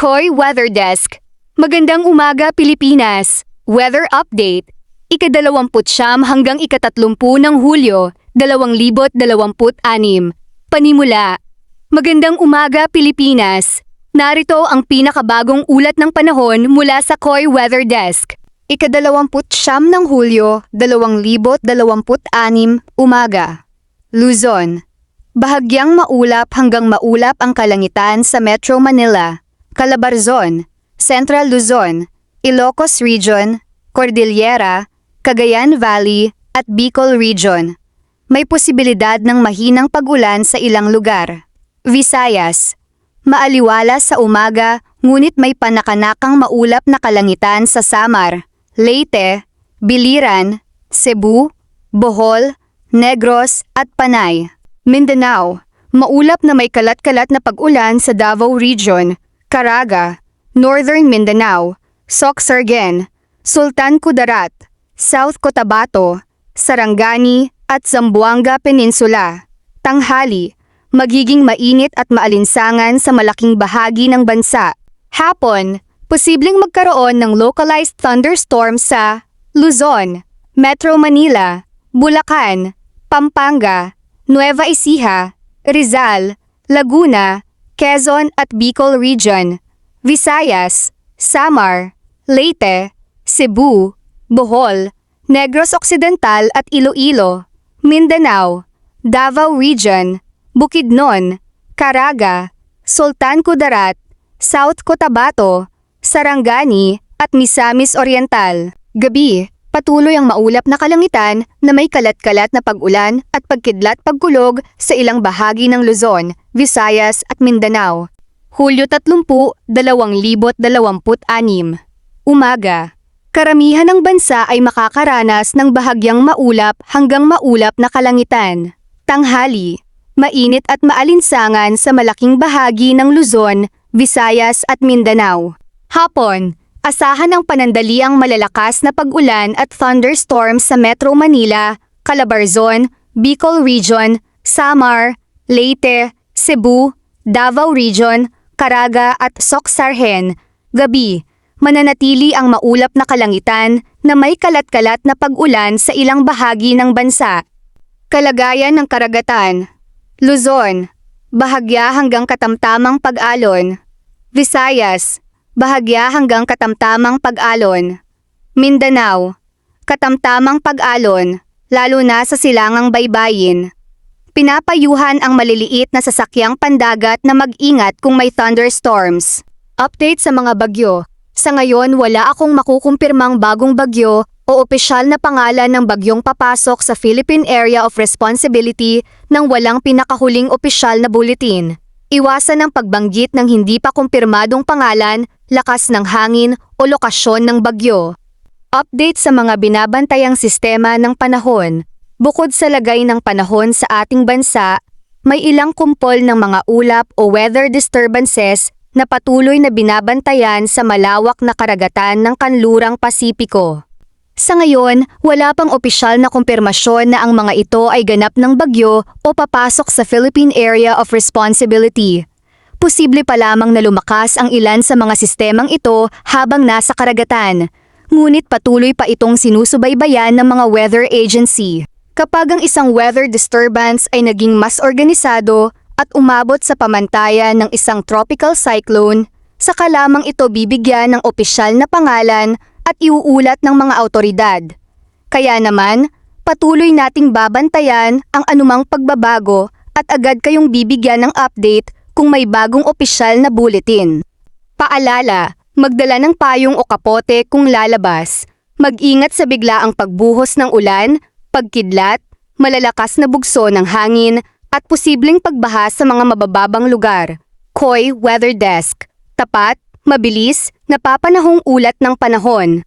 Koy Weather Desk. Magandang umaga, Pilipinas. Weather Update. Ika-29 hanggang ika-30 ng Hulyo, 2026. Panimula. Magandang umaga, Pilipinas. Narito ang pinakabagong ulat ng panahon mula sa Koy Weather Desk. Ika-29 ng Hulyo, 2026, umaga. Luzon. Bahagyang maulap hanggang maulap ang kalangitan sa Metro Manila, Calabarzon, Central Luzon, Ilocos Region, Cordillera, Cagayan Valley at Bicol Region. May posibilidad ng mahinang pag-ulan sa ilang lugar. Visayas. Maaliwala sa umaga ngunit may panakanakang maulap na kalangitan sa Samar, Leyte, Biliran, Cebu, Bohol, Negros at Panay. Mindanao. Maulap na may kalat-kalat na pag-ulan sa Davao Region, Caraga, Northern Mindanao, Sorsogon, Sultan Kudarat, South Cotabato, Sarangani at Zamboanga Peninsula. Tanghali. Magiging mainit at maalinsangan sa malaking bahagi ng bansa. Hapon. Posibleng magkaroon ng localized thunderstorm sa Luzon, Metro Manila, Bulacan, Pampanga, Nueva Ecija, Rizal, Laguna, Quezon at Bicol Region, Visayas, Samar, Leyte, Cebu, Bohol, Negros Occidental at Iloilo, Mindanao, Davao Region, Bukidnon, Caraga, Sultan Kudarat, South Cotabato, Sarangani at Misamis Oriental. Gabi. Patuloy ang maulap na kalangitan na may kalat-kalat na pag-ulan at pagkidlat-pagkulog sa ilang bahagi ng Luzon, Visayas at Mindanao. Hulyo 30, 2026. Umaga. Karamihan ng bansa ay makakaranas ng bahagyang maulap hanggang maulap na kalangitan. Tanghali. Mainit at maalinsangan sa malaking bahagi ng Luzon, Visayas at Mindanao. Hapon. Asahan ang panandaliang malalakas na pag-ulan at thunderstorms sa Metro Manila, Calabarzon, Bicol Region, Samar, Leyte, Cebu, Davao Region, Caraga at Sorsogon. Gabi. Mananatili ang maulap na kalangitan na may kalat-kalat na pag-ulan sa ilang bahagi ng bansa. Kalagayan ng karagatan. Luzon. Bahagya hanggang katamtamang pag-alon. Visayas. Bahagya hanggang katamtamang pag-alon. Mindanao. Katamtamang pag-alon, lalo na sa silangang baybayin. Pinapayuhan ang maliliit na sasakyang pandagat na mag-ingat kung may thunderstorms. Update sa mga bagyo. Sa ngayon wala akong makukumpirmang bagong bagyo o opisyal na pangalan ng bagyong papasok sa Philippine Area of Responsibility nang walang pinakahuling opisyal na bulletin. Iwasan ang pagbanggit ng hindi pa kumpirmadong pangalan, lakas ng hangin o lokasyon ng bagyo. Update sa mga binabantayang sistema ng panahon. Bukod sa lagay ng panahon sa ating bansa, may ilang kumpol ng mga ulap o weather disturbances na patuloy na binabantayan sa malawak na karagatan ng kanlurang Pasipiko. Sa ngayon, wala pang opisyal na kumpirmasyon na ang mga ito ay ganap ng bagyo o papasok sa Philippine Area of Responsibility. Posible pa lamang na lumakas ang ilan sa mga sistemang ito habang nasa karagatan, ngunit patuloy pa itong sinusubaybayan ng mga weather agency. Kapag ang isang weather disturbance ay naging mas organisado at umabot sa pamantayan ng isang tropical cyclone, saka lamang ito bibigyan ng opisyal na pangalan at iuulat ng mga awtoridad. Kaya naman, patuloy nating babantayan ang anumang pagbabago at agad kayong bibigyan ng update kung may bagong opisyal na bulletin. Paalala, magdala ng payong o kapote kung lalabas. Mag-ingat sa biglaang pagbuhos ng ulan, pagkidlat, malalakas na bugso ng hangin, at posibleng pagbaha sa mga mabababang lugar. Koy Weather Desk. Tapat, mabilis, napapanahong ulat ng panahon.